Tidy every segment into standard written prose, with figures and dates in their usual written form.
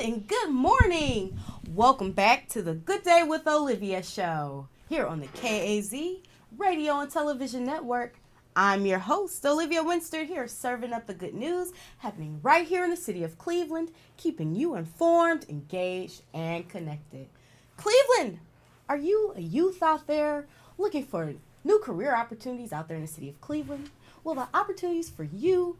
and good morning. Welcome back to the Good Day with Olivia show here on the KAZ Radio and Television Network. I'm your host, Olivia Winster, here serving up the good news happening right here in the city of Cleveland, keeping you informed, engaged, and connected. Cleveland, are you a youth out there looking for new career opportunities out there in the city of Cleveland? Well, the opportunities for you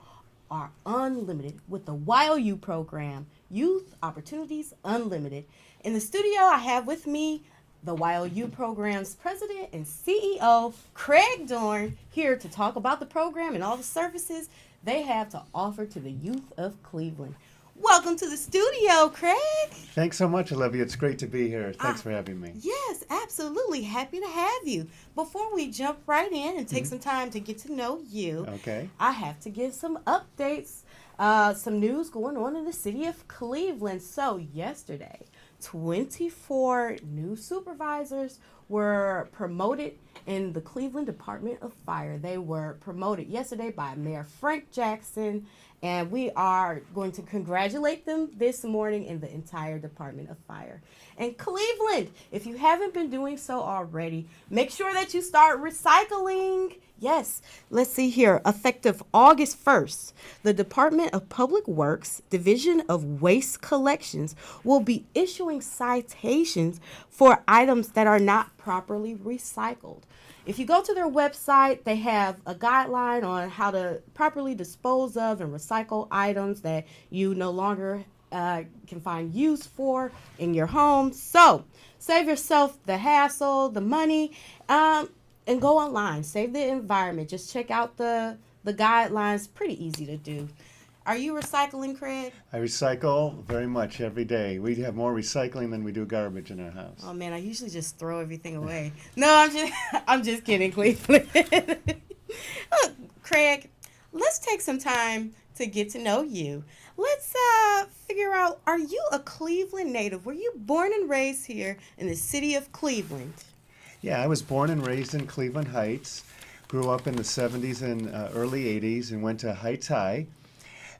are unlimited with the Y.O.U program, Youth Opportunities Unlimited. In the studio, I have with me the Y.O.U program's president and CEO, Craig Dorn, here to talk about the program and all the services they have to offer to the youth of Cleveland. Welcome to the studio, Craig. Thanks so much, Olivia. It's great to be here. Thanks for having me. Yes, absolutely. Happy to have you. Before we jump right in and take some time to get to know you, Okay. I have to give some updates, some news going on in the city of Cleveland. So yesterday, 24 new supervisors were promoted in the Cleveland Department of Fire. They were promoted yesterday by Mayor Frank Jackson, and we are going to congratulate them this morning in the entire Department of Fire. And Cleveland, if you haven't been doing so already, make sure that you start recycling. Yes, let's see here. Effective August 1st, the Department of Public Works Division of Waste Collections will be issuing citations for items that are not properly recycled. If you go to their website, they have a guideline on how to properly dispose of and recycle items that you no longer can find use for in your home. So save yourself the hassle, the money, and go online. Save the environment. Just check out the guidelines. Pretty easy to do. Are you recycling, Craig? I recycle very much every day. We have more recycling than we do garbage in our house. Oh man, I usually just throw everything away. No, I'm just kidding, Cleveland. Look, Craig, let's take some time to get to know you. Let's figure out, are you a Cleveland native? Were you born and raised here in the city of Cleveland? Yeah, I was born and raised in Cleveland Heights. Grew up in the 70s and early 80s and went to Heights High.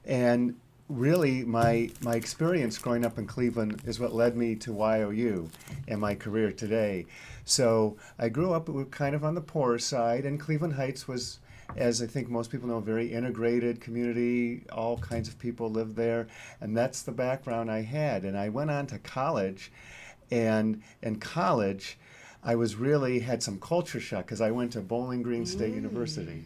And really, my experience growing up in Cleveland is what led me to Y.O.U and my career today. So I grew up kind of on the poorer side, and Cleveland Heights was, as I think most people know, a very integrated community. All kinds of people lived there, and that's the background I had. And I went on to college, and in college, I was really had some culture shock because I went to Bowling Green State University.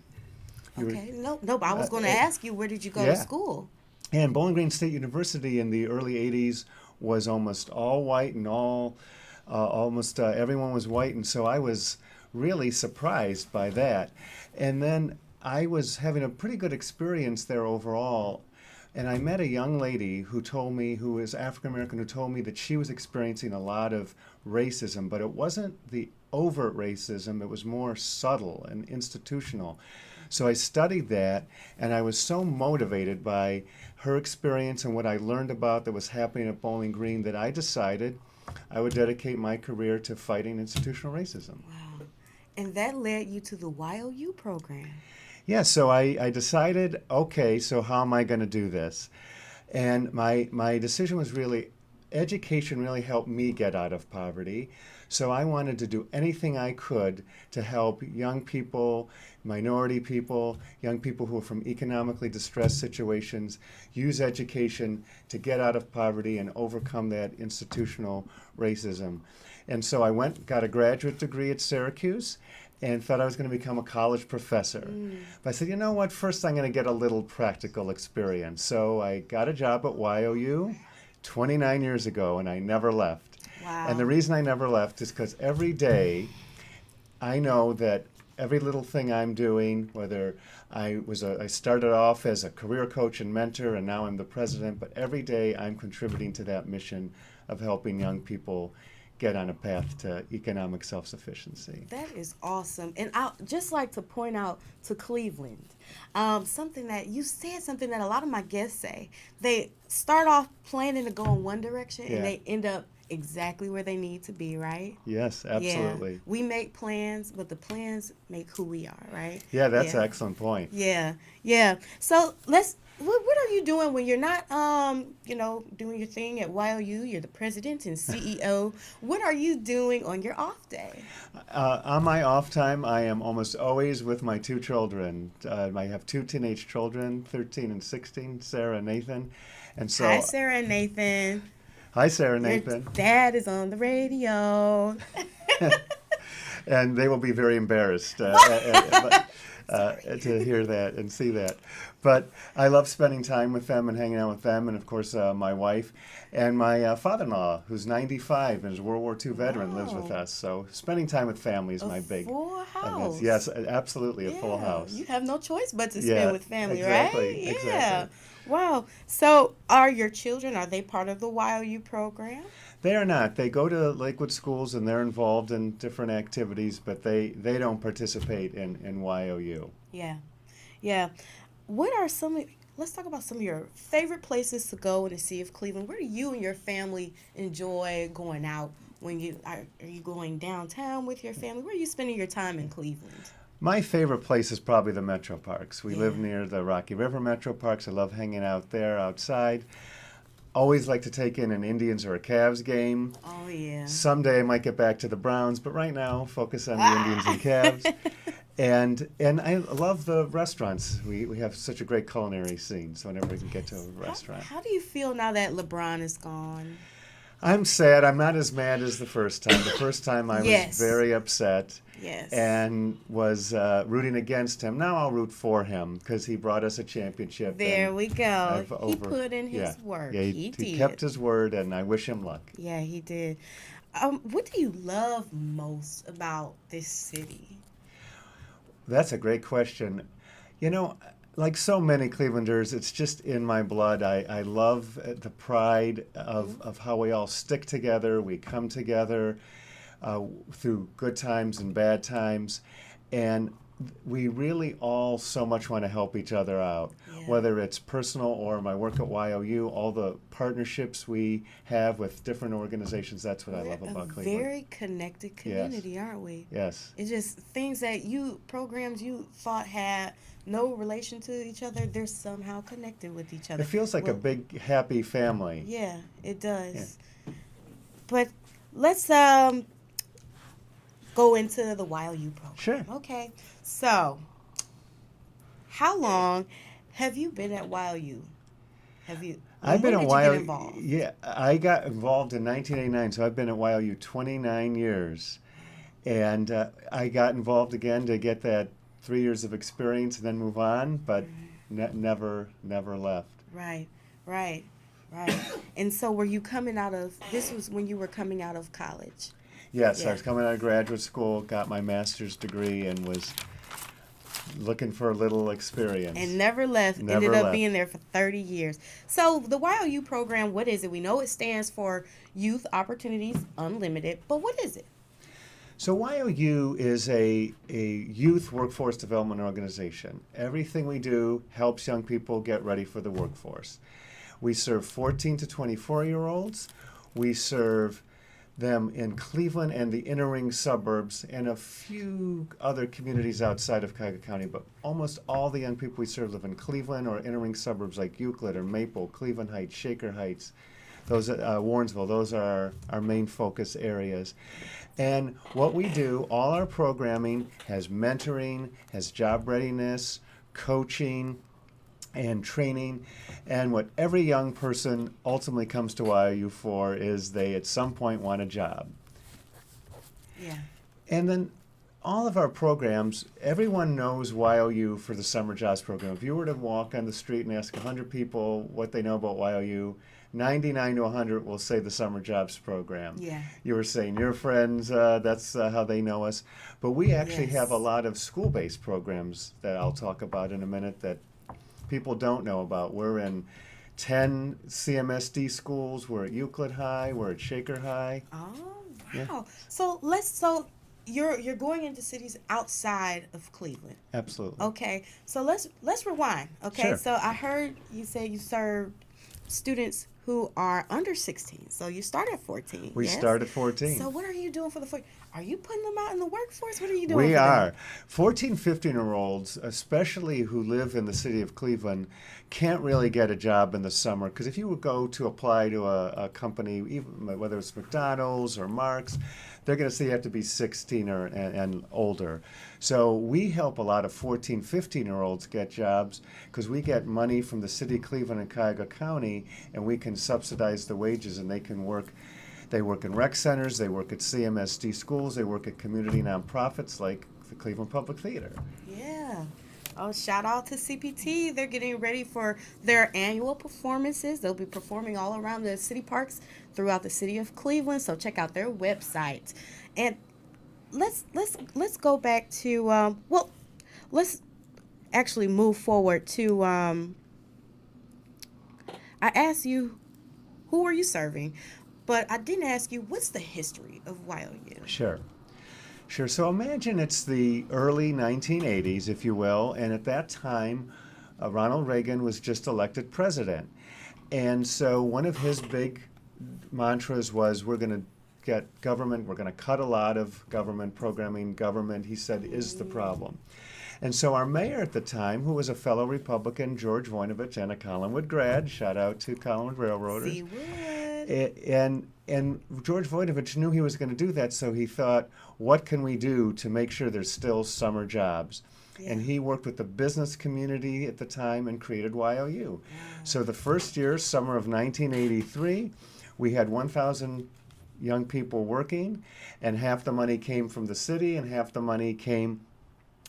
Okay, no, but I was going to ask you, where did you go to school? And Bowling Green State University in the early 80s was almost all white and almost everyone was white. And so I was really surprised by that. And then I was having a pretty good experience there overall. And I met a young lady who told me, who is African American, who told me that she was experiencing a lot of racism, but it wasn't the overt racism, it was more subtle and institutional. So I studied that, and I was so motivated by her experience and what I learned about that was happening at Bowling Green that I decided I would dedicate my career to fighting institutional racism. Wow. And that led you to the Y.O.U program. Yeah, so I decided, okay, so how am I going to do this? And my decision was really, education really helped me get out of poverty. So I wanted to do anything I could to help young people, minority people, young people who are from economically distressed situations, use education to get out of poverty and overcome that institutional racism. And so I got a graduate degree at Syracuse, and thought I was going to become a college professor. But I said, you know what, first I'm going to get a little practical experience. So I got a job at Y.O.U 29 years ago, and I never left. Wow. And the reason I never left is because every day I know that every little thing I'm doing, whether I started off as a career coach and mentor, and now I'm the president, but every day I'm contributing to that mission of helping young people get on a path to economic self-sufficiency. That is awesome. And I'd just like to point out to Cleveland, something that you said, something that a lot of my guests say. They start off planning to go in one direction, and they end up exactly where they need to be, right? Yes, absolutely. Yeah. We make plans, but the plans make who we are, right? Yeah, that's an excellent point. Yeah. So let's what are you doing when you're not doing your thing at Y.O.U? You're the president and CEO. What are you doing on your off day? On my off time, I am almost always with my two children. I have two teenage children, 13 and 16, Sarah and Nathan. And Hi, so, Sarah and Nathan. hi, Sarah and Your Nathan. dad is on the radio. And they will be very embarrassed to hear that and see that. But I love spending time with them and hanging out with them, and of course my wife and my father-in-law, who's 95 and is a World War II veteran, lives with Wow. us. So spending time with family is A my big full event. house. Yes, absolutely a full Yeah, house. you have no choice but to Yeah, spend with family, right? exactly, Yeah. exactly. Wow. So, are your children, are they part of the Y.O.U program? They are not. They go to Lakewood schools and they're involved in different activities, but they don't participate in YOU. Yeah. Yeah. What are let's talk about some of your favorite places to go in the city of Cleveland. Where do you and your family enjoy going out when are you going downtown with your family? Where are you spending your time in Cleveland? My favorite place is probably the Metro Parks. We Yeah. live near the Rocky River Metro Parks. I love hanging out there outside. Always like to take in an Indians or a Cavs game. Oh yeah. Someday I might get back to the Browns, but right now focus on the Indians Ah. and Cavs. And I love the restaurants. We have such a great culinary scene. So whenever we can get to a restaurant, How do you feel now that LeBron is gone? I'm sad. I'm not as mad as the first time. The first time I was Yes. very upset Yes. and was rooting against him. Now I'll root for him because he brought us a championship. There and we go. I've He put in his yeah, work. yeah, He he did. kept his word, and I wish him luck. Yeah, he did. What do you love most about this city? That's a great question. You know, like so many Clevelanders, it's just in my blood. I love the pride of how we all stick together. We come together through good times and bad times. And we really all so much want to help each other out, Yeah. whether it's personal or my work at YOU, all the partnerships we have with different organizations. That's what I love We're about a Cleveland. very connected community, aren't we? Yes. It's just things that programs you thought had no relation to each other, they're somehow connected with each other. It feels like a Well, big, happy family. yeah, it does. Yeah. But let's go into the YOU program. Sure. Okay. So, how long have you been at YOU? Have you? I've been when at did you get YOU. involved? Yeah, I got involved in 1989, so I've been at YOU 29 years, and I got involved again to get that 3 years of experience and then move on, but never left. Right, right, right. And so, were you coming out of? This was when you were coming out of college. Yes, Yeah. I was coming out of graduate school, got my master's degree, and was looking for a little experience. And never left. Never Ended up left. being there for 30 years. So the YOU program, what is it? We know it stands for Youth Opportunities Unlimited, but what is it? So YOU is a youth workforce development organization. Everything we do helps young people get ready for the workforce. We serve 14 to 24-year-olds. We serve them in Cleveland and the inner ring suburbs and a few other communities outside of Cuyahoga County, but almost all the young people we serve live in Cleveland or inner ring suburbs like Euclid or Maple, Cleveland Heights, Shaker Heights, those Warrensville. Those are our main focus areas. And what we do, all our programming has mentoring, has job readiness, coaching, and training. And what every young person ultimately comes to YOU for is they at some point want a job. Yeah. And then all of our programs, everyone knows YOU for the summer jobs program. If you were to walk on the street and ask 100 people what they know about YOU, 99 to 100 will say the summer jobs program. Yeah. You were saying your friends, that's how they know us. But we actually Yes. have a lot of school-based programs that I'll talk about in a minute that people don't know about. We're in 10 CMSD schools. We're at Euclid High. We're at Shaker High. Oh, wow. Yeah. So you're going into cities outside of Cleveland. Absolutely. Okay. So let's rewind. Okay. Sure. So I heard you say you served students who are under 16. So you start at 14. We yes? start at 14. So what are you doing for the 14? Are you putting them out in the workforce? What are you doing We for are. them? 14, 15-year-olds, especially who live in the city of Cleveland, can't really get a job in the summer because if you would go to apply to a company, even whether it's McDonald's or Mark's, they're going to say you have to be 16 and older. So we help a lot of 14, 15-year-olds get jobs because we get money from the city of Cleveland and Cuyahoga County, and we can subsidize the wages, and they can work. They work in rec centers, they work at CMSD schools, they work at community nonprofits like the Cleveland Public Theater. Yeah. Oh, shout out to CPT. They're getting ready for their annual performances. They'll be performing all around the city parks throughout the city of Cleveland. So check out their website. And let's go back to let's actually move forward to I asked you who are you serving, but I didn't ask you what's the history of Y.O.U. Sure. Sure. So imagine it's the early 1980s, if you will, and at that time, Ronald Reagan was just elected president. And so one of his big mantras was, we're going to get government, we're going to cut a lot of government programming. Government, he said, is the problem. And so our mayor at the time, who was a fellow Republican, George Voinovich, and a Collinwood grad, shout out to Collinwood Railroaders. See wood. And George Voinovich knew he was going to do that, so he thought, what can we do to make sure there's still summer jobs? Yeah. And he worked with the business community at the time and created Y.O.U. So the first year, summer of 1983, we had 1,000 young people working, and half the money came from the city and half the money came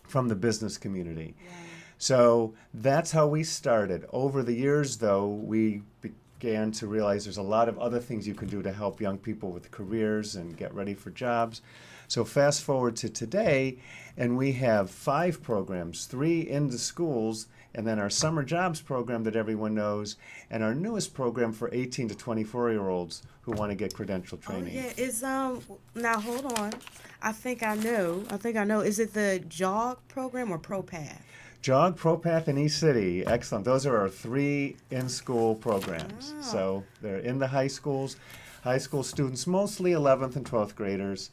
from the business community. Wow. So that's how we started. Over the years, though, we began to realize there's a lot of other things you can do to help young people with careers and get ready for jobs. So fast forward to today, and we have 5 programs, 3 in the schools, and then our summer jobs program that everyone knows, and our newest program for 18 to 24-year-olds who want to get credential training. Oh, yeah. Is now hold on. I think I know. Is it the JOG program or ProPath? JOG, ProPath, and eCity. Excellent. Those are our 3 in-school programs. Oh. So they're in the high schools. High school students, mostly 11th and 12th graders,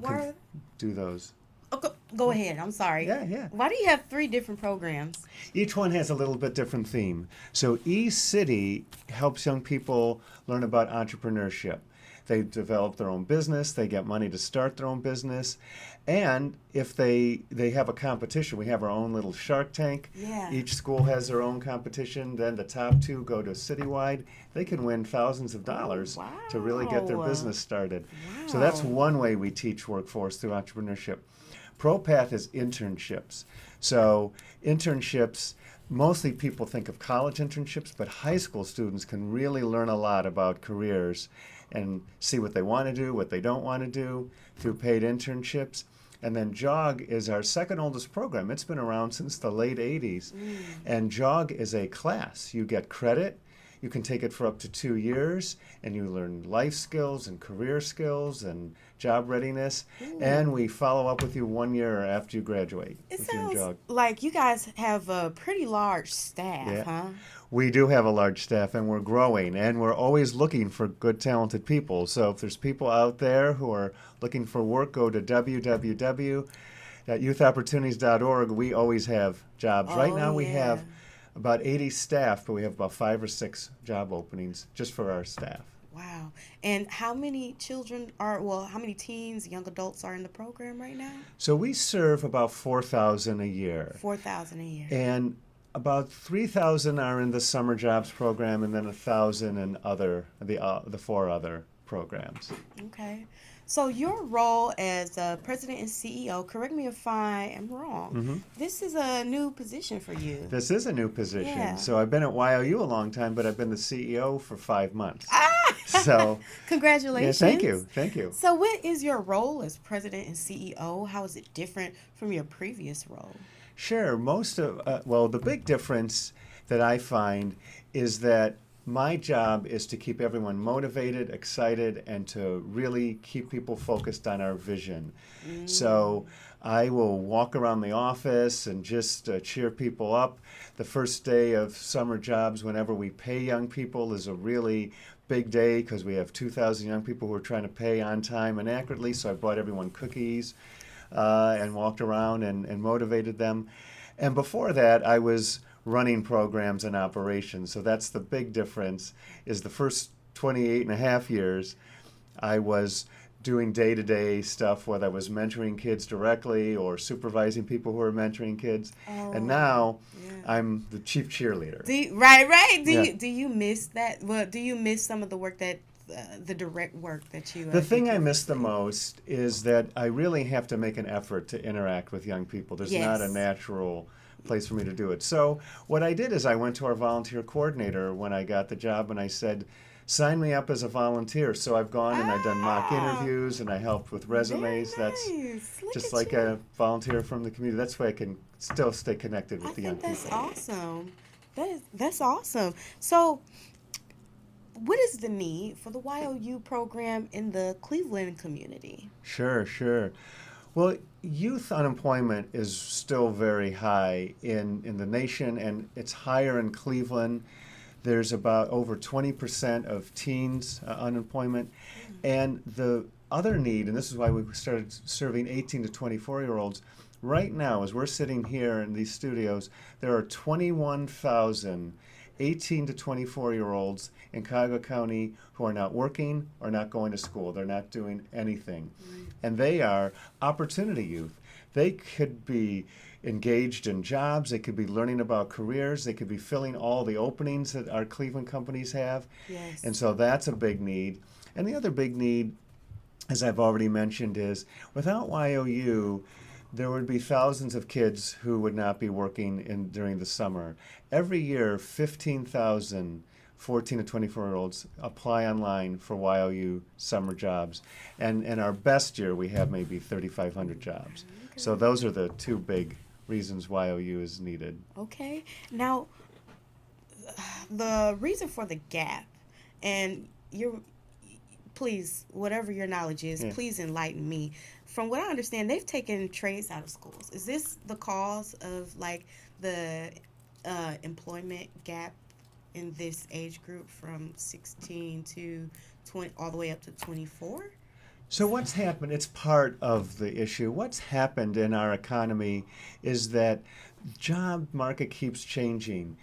can do those. Oh, go ahead. I'm sorry. Yeah. Why do you have 3 different programs? Each one has a little bit different theme. So eCity helps young people learn about entrepreneurship. They develop their own business, they get money to start their own business, and if they have a competition, we have our own little Shark Tank. Yeah. Each school has their own competition, then the top 2 go to citywide. They can win thousands of dollars to really get their business started. Wow. So that's one way we teach workforce through entrepreneurship. ProPath is internships. So internships, mostly people think of college internships, but high school students can really learn a lot about careers and see what they want to do, what they don't want to do through paid internships. And then JOG is our second oldest program. It's been around since the late 80s. And JOG is a class. You get credit. You can take it for up to 2 years, and you learn life skills and career skills and job readiness. And we follow up with you 1 year after you graduate. It with your sounds JOG. like you guys have a pretty large staff, Yeah. huh? We do have a large staff, and we're growing, and we're always looking for good, talented people. So if there's people out there who are looking for work, go to www.youthopportunities.org. We always have jobs. Right now we have about 80 staff, but we have about 5 or 6 job openings just for our staff. Wow. And how many how many teens, young adults are in the program right now? So we serve about 4,000 a year. 4,000 a year. And about 3,000 are in the summer jobs program, and then 1,000 in the 4 other programs. Okay. So your role as president and CEO, correct me if I am wrong, this is a new position for you. This is a new position. Yeah. So I've been at Y.O.U. a long time, but I've been the CEO for 5 months. So Congratulations. yeah, thank you. So what is your role as president and CEO? How is it different from your previous role? Sure. The big difference that I find is that my job is to keep everyone motivated, excited, and to really keep people focused on our vision. So I will walk around the office and just cheer people up. The first day of summer jobs, whenever we pay young people, is a really big day because we have 2,000 young people who are trying to pay on time and accurately. So I bought everyone cookies and walked around and motivated them. And before that, I was running programs and operations. So that's the big difference, is the first 28 and a half years, I was doing day-to-day stuff, whether I was mentoring kids directly or supervising people who were mentoring kids. And now I'm the chief cheerleader. Right. Yeah. Do you miss that? Well, do you miss some of the work that the direct work that you? The thing I do miss the previously? most is that I really have to make an effort to interact with young people. There's not a Yes. natural place for me to do it. So what I did is I went to our volunteer coordinator when I got the job and I said, sign me up as a volunteer. So I've gone and I've done mock Ah, interviews and I helped with very resumes. That's nice. Look just at like you. a volunteer from the community. That's why I can still stay connected I with the young think that's people. awesome. That's awesome. So, what is the need for the Y.O.U program in the Cleveland community? Sure, sure. Well, youth unemployment is still very high in the nation, and it's higher in Cleveland. There's about over 20% of teens unemployment. And the other need, and this is why we started serving 18 to 24-year-olds, right now, as we're sitting here in these studios, there are 21,000 18 to 24-year-olds in Cuyahoga County who are not working or not going to school. They're not doing anything. And they are opportunity youth. They could be engaged in jobs. They could be learning about careers. They could be filling all the openings that our Cleveland companies have. Yes. And so that's a big need. And the other big need, as I've already mentioned, is without Y.O.U, there would be thousands of kids who would not be working during the summer. Every year, 15,000 14 to 24-year-olds apply online for Y.O.U summer jobs. And in our best year, we have maybe 3,500 jobs. So those are the two big reasons Y.O.U is needed. Okay. Now, the reason for the gap, and you're please, whatever your knowledge is, Yeah. please enlighten me. From what I understand, they've taken trades out of schools. Is this the cause of like the employment gap in this age group from 16 to 20, all the way up to 24? So what's happened? It's part of the issue. What's happened in our economy is that job market keeps changing.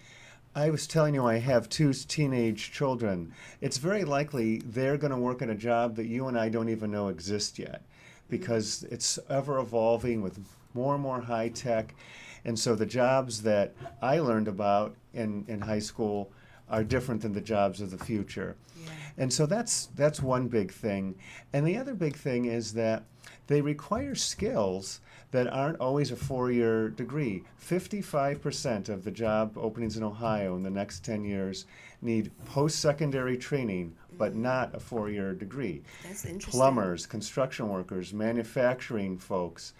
I was telling you I have two teenage children. It's very likely they're going to work in a job that you and I don't even know exists yet because it's ever evolving with more and more high tech. And so the jobs that I learned about in high school are different than the jobs of the future. Yeah. And so that's one big thing. And the other big thing is that they require skills that aren't always a four-year degree. 55% of the job openings in Ohio in the next 10 years need post-secondary training, but not a four-year degree. That's interesting. Plumbers, construction workers, manufacturing folks,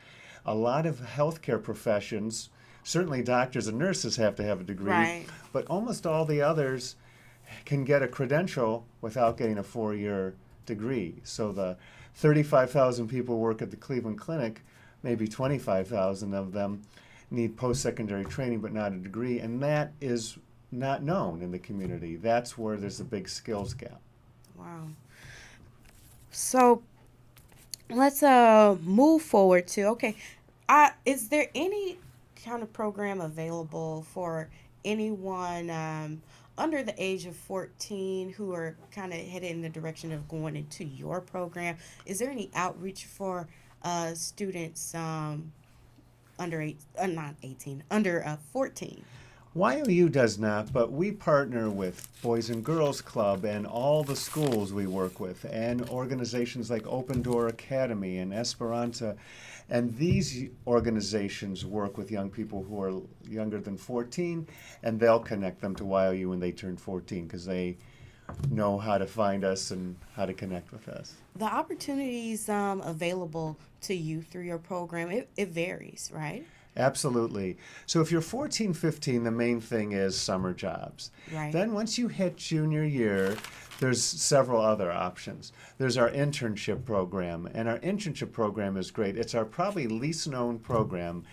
a lot of healthcare professions, certainly doctors and nurses have to have a degree, Right. but almost all the others can get a credential without getting a four-year degree. So the 35,000 people work at the Cleveland Clinic, maybe 25,000 of them need post-secondary training but not a degree, and that is not known in the community. That's where there's a big skills gap. Wow. So let's move forward to okay. Is there any kind of program available for anyone under the age of 14 who are kind of headed in the direction of going into your program? Is there any outreach for students under not 18, under 14? Y.O.U does not, but we partner with Boys and Girls Club and all the schools we work with and organizations like Open Door Academy and Esperanza. And these organizations work with young people who are younger than 14, and they'll connect them to Y.O.U when they turn 14 because they know how to find us and how to connect with us. The opportunities available to you through your program, it varies, right? Absolutely. So if you're 14, 15, the main thing is summer jobs. Right. Then once you hit junior year, there's several other options. There's our internship program, and our internship program is great. It's our probably least known program,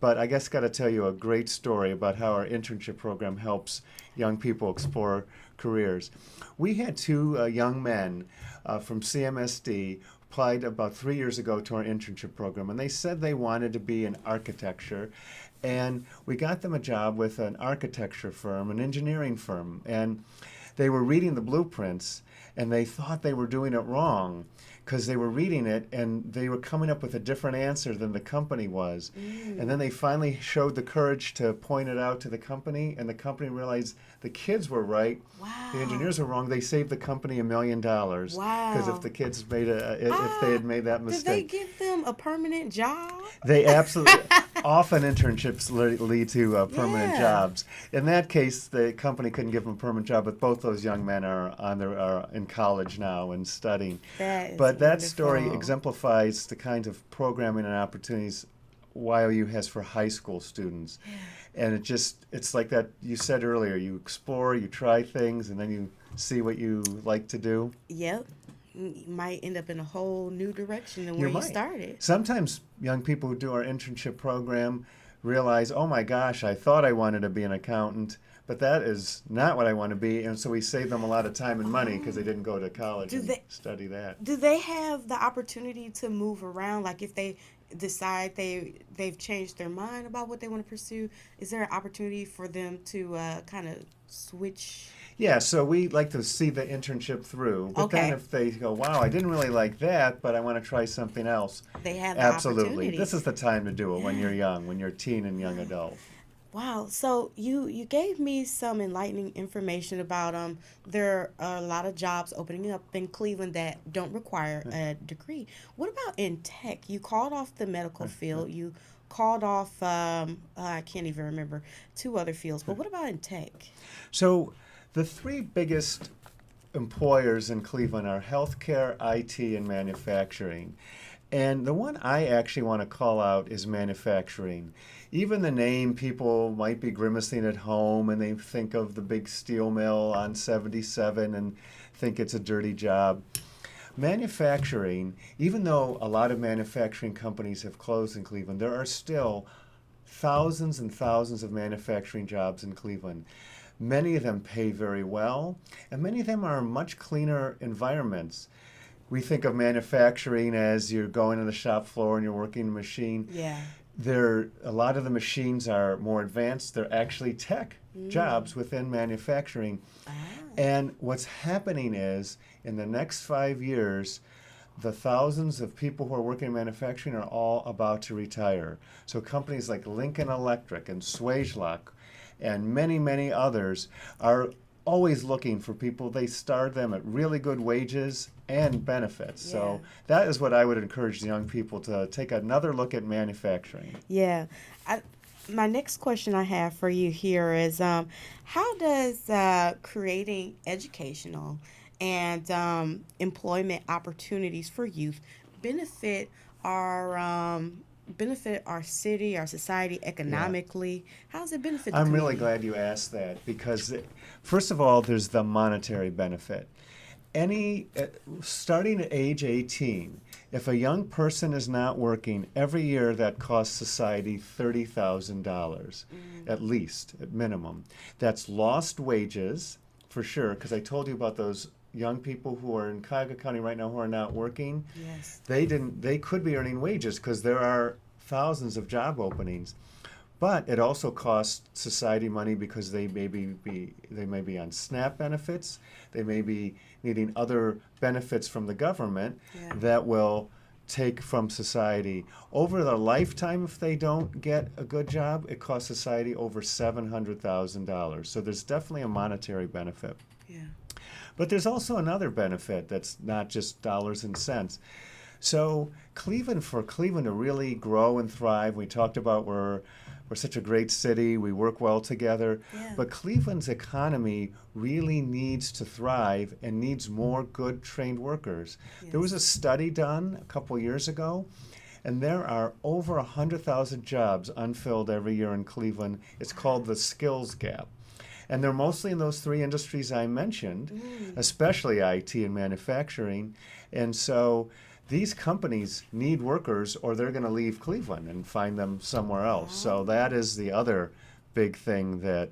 but I guess got to tell you a great story about how our internship program helps young people explore careers. We had two young men from CMSD applied about 3 years ago to our internship program, and they said they wanted to be in architecture. And we got them a job with an architecture firm, an engineering firm, and they were reading the blueprints, and they thought they were doing it wrong because they were reading it and they were coming up with a different answer than the company was. And then they finally showed the courage to point it out to the company, and the company realized the kids were right, Wow. the engineers were wrong. They saved the company $1 million. Wow. Because if the kids made if they had made that Did they mistake, give them a permanent job? they absolutely often internships lead to permanent Yeah. jobs. In that case, the company couldn't give them a permanent job, but both those young men are in college now and studying. That is But that story wonderful. exemplifies the kinds of programming and opportunities Y.O.U. has for high school students. And it's like that you said earlier, you explore, you try things, and then you see what you like to do. Yep. You might end up in a whole new direction than You where you might. started. Sometimes young people who do our internship program realize, oh my gosh, I thought I wanted to be an accountant, but that is not what I want to be. And so we save them a lot of time and money because they didn't go to college Do and they- study that. Do they have the opportunity to move around? Like if they decide they've changed their mind about what they want to pursue, is there an opportunity for them to kind of switch? Yeah, so we like to see the internship through. But then Okay. if they go, wow, I didn't really like that, but I want to try something else. They have the Absolutely. opportunity. This is the time to do it when you're young, when you're a teen and young adult. Wow. So you gave me some enlightening information about there are a lot of jobs opening up in Cleveland that don't require a degree. What about in tech? You called off the medical field. You called off I can't even remember two other fields. But what about in tech? So the three biggest employers in Cleveland are healthcare, IT, and manufacturing. And the one I actually want to call out is manufacturing. Even the name, people might be grimacing at home and they think of the big steel mill on 77 and think it's a dirty job. Manufacturing, even though a lot of manufacturing companies have closed in Cleveland, there are still thousands and thousands of manufacturing jobs in Cleveland. Many of them pay very well, and many of them are much cleaner environments. We think of manufacturing as you're going to the shop floor and you're working a machine. Yeah. A lot of the machines are more advanced. They're actually tech jobs within manufacturing. Ah. And what's happening is, in the next 5 years, the thousands of people who are working in manufacturing are all about to retire. So companies like Lincoln Electric and Swagelok and many, many others are always looking for people. They start them at really good wages and benefits. So that is what I would encourage the young people to take another look at manufacturing. Yeah. My next question I have for you here is how does creating educational and employment opportunities for youth benefit our city, our society economically? How does it benefit the I'm really community? glad you asked that because, first of all, there's the monetary benefit. Starting at age 18, if a young person is not working, every year that costs society $30,000, at least, at minimum. That's lost wages, for sure, because I told you about those young people who are in Cuyahoga County right now who are not working. Yes. They could be earning wages because there are thousands of job openings. But it also costs society money because they may be on SNAP benefits. They may be needing other benefits from the government that will take from society. Over the lifetime, if they don't get a good job, it costs society over $700,000. So there's definitely a monetary benefit. Yeah. But there's also another benefit that's not just dollars and cents. So for Cleveland to really grow and thrive, we talked about we're such a great city, we work well together, but Cleveland's economy really needs to thrive and needs more good trained workers. There was a study done a couple years ago, And there are over 100,000 jobs unfilled every year in Cleveland. It's called the skills gap. And they're mostly in those three industries I mentioned, especially IT and manufacturing. And so these companies need workers or they're going to leave Cleveland and find them somewhere else. So that is the other big thing that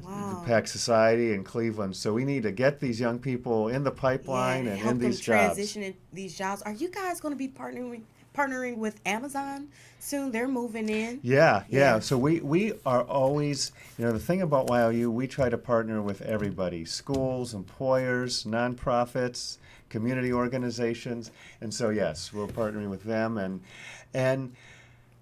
impacts society in Cleveland. So we need to get these young people in the pipeline and help in them these jobs. transition in these jobs. Are you guys going to be partnering with Amazon soon? They're moving in. Yeah. So we are always, the thing about Y.O.U, we try to partner with everybody, schools, employers, nonprofits, community organizations. And so, yes, we're partnering with them. And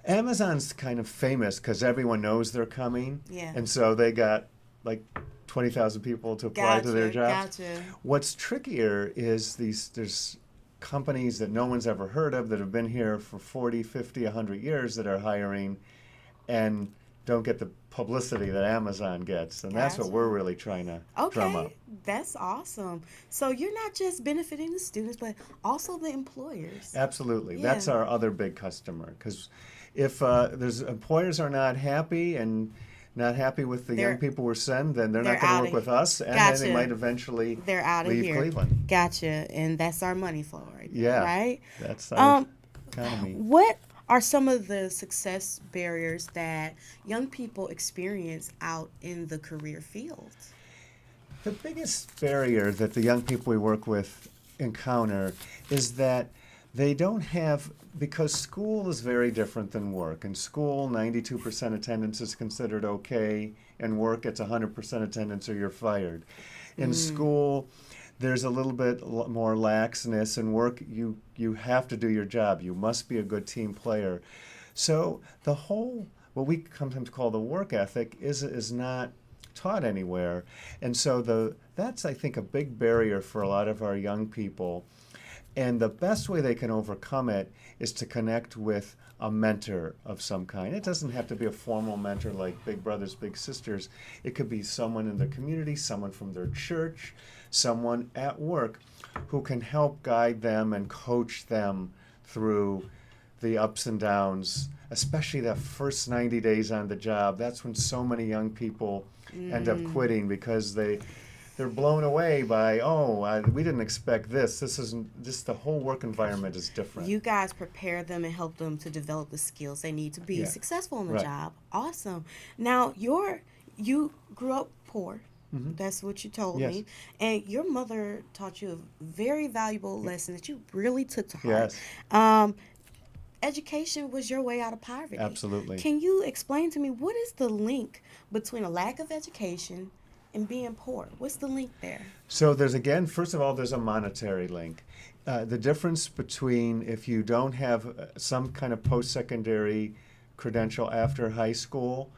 Amazon's kind of famous because everyone knows they're coming. Yeah. And so they got like 20,000 people to apply to their jobs. Gotcha. What's trickier is there's companies that no one's ever heard of that have been here for 40, 50, 100 years that are hiring and don't get the publicity that Amazon gets. And that's what we're really trying to drum up. That's awesome. So you're not just benefiting the students, but also the employers. Absolutely. Yeah. That's our other big customer. Because if there's employers are not happy with the young people we're sending, then they're not going to work with us, and then they might eventually leave Cleveland. Gotcha. And that's our money flow right there, Yeah. right? That's our economy. What are some of the success barriers that young people experience out in the career field? The biggest barrier that the young people we work with encounter is that they don't have, because school is very different than work. In school, 92% attendance is considered okay. In work, it's 100% attendance or you're fired. In school, there's a little bit more laxness. In work, you have to do your job. You must be a good team player. So the whole, what we sometimes call the work ethic, is not taught anywhere. And so that's, I think, a big barrier for a lot of our young people. And the best way they can overcome it is to connect with a mentor of some kind. It doesn't have to be a formal mentor like big brothers, big sisters. It could be someone in the community, someone from their church, someone at work who can help guide them and coach them through the ups and downs, especially that first 90 days on the job. That's when so many young people end up quitting because they're blown away by, we didn't expect this. This isn't, just the whole work environment is different. You guys prepare them and help them to develop the skills they need to be successful in the job. Awesome. Now, you grew up poor. Mm-hmm. That's what you told me. And your mother taught you a very valuable lesson that you really took to heart. Yes. Education was your way out of poverty. Absolutely. Can you explain to me what is the link between a lack of education and being poor? What's the link there? So first of all, there's a monetary link. The difference between if you don't have some kind of post-secondary credential after high school,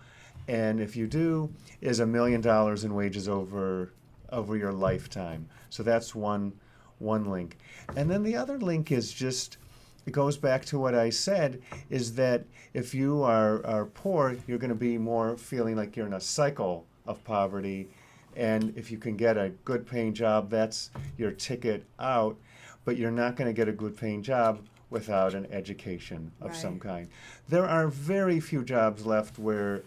and if you do, is $1 million in wages over your lifetime. So that's one link. And then the other link is just, it goes back to what I said, is that if you are poor, you're going to be more feeling like you're in a cycle of poverty. And if you can get a good paying job, that's your ticket out. But you're not going to get a good paying job without an education of some kind. There are very few jobs left where,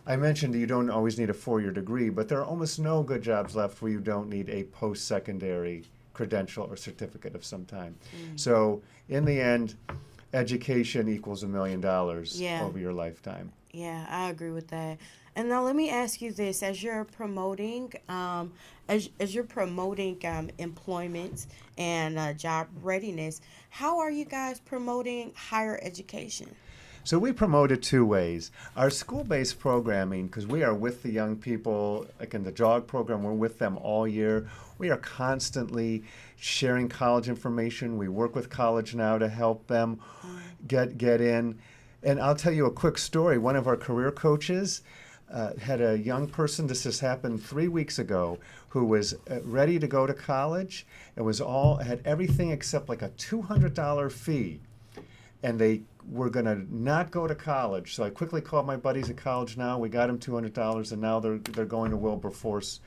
I mentioned you don't always need a 4-year degree, but there are almost no good jobs left where you don't need a post-secondary credential or certificate of some kind. So in the end, education equals $1 million over your lifetime. Yeah, I agree with that. And now let me ask you this: as you're promoting, employment and job readiness, how are you guys promoting higher education? So we promote it two ways. Our school-based programming, because we are with the young people, like in the JOG program, we're with them all year. We are constantly sharing college information. We work with College Now to help them get in. And I'll tell you a quick story. One of our career coaches had a young person, this has happened 3 weeks ago, who was ready to go to college. It was had everything except like a $200 fee. And they were going to not go to college. So I quickly called my buddies at college now. We got them $200, and now they're going to Wilberforce,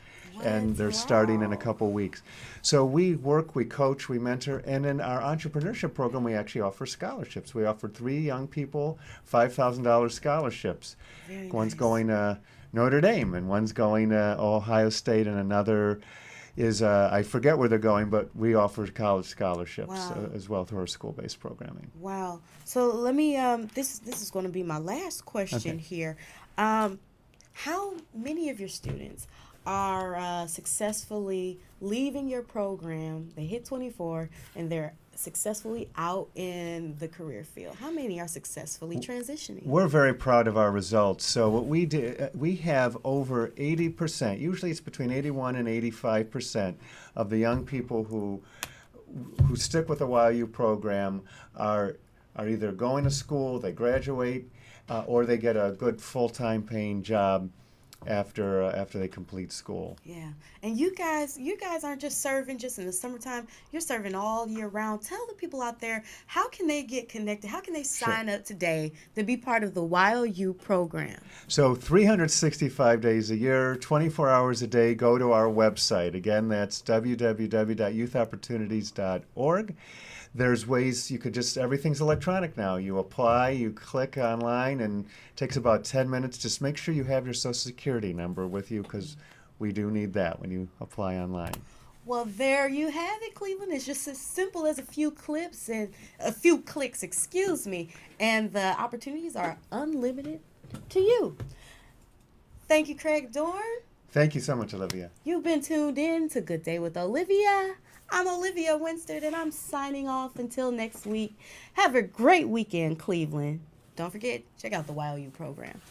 and they're starting in a couple weeks. So we work, we coach, we mentor, and in our entrepreneurship program, we actually offer scholarships. We offered 3 young people $5,000 scholarships. Very One's nice. going to Notre Dame, and one's going to Ohio State, and another is I forget where they're going, but we offer college scholarships Wow. as well through our school-based programming. Wow. So let me this is going to be my last question Okay. here. How many of your students are successfully leaving your program? They hit 24 and they're successfully out in the career field. How many are successfully transitioning? We're very proud of our results. So what we did, we have over 80%, usually it's between 81 and 85% of the young people who stick with the Y.O.U program are either going to school, they graduate, or they get a good full-time paying job after they complete school. Yeah. And you guys aren't just serving just in the summertime. You're serving all year round. Tell the people out there, how can they get connected? How can they sign up today to be part of the Y.O.U program? So 365 days a year, 24 hours a day, go to our website. Again, that's www.youthopportunities.org. There's ways you could everything's electronic now. You apply, you click online, and it takes about 10 minutes. Just make sure you have your Social Security number with you, because we do need that when you apply online. Well, there you have it, Cleveland. It's just as simple as a few clicks, and the opportunities are unlimited to you. Thank you, Craig Dorn. Thank you so much, Olivia. You've been tuned in to Good Day with Olivia. I'm Olivia Winstead, and I'm signing off until next week. Have a great weekend, Cleveland. Don't forget, check out the Y.O.U program.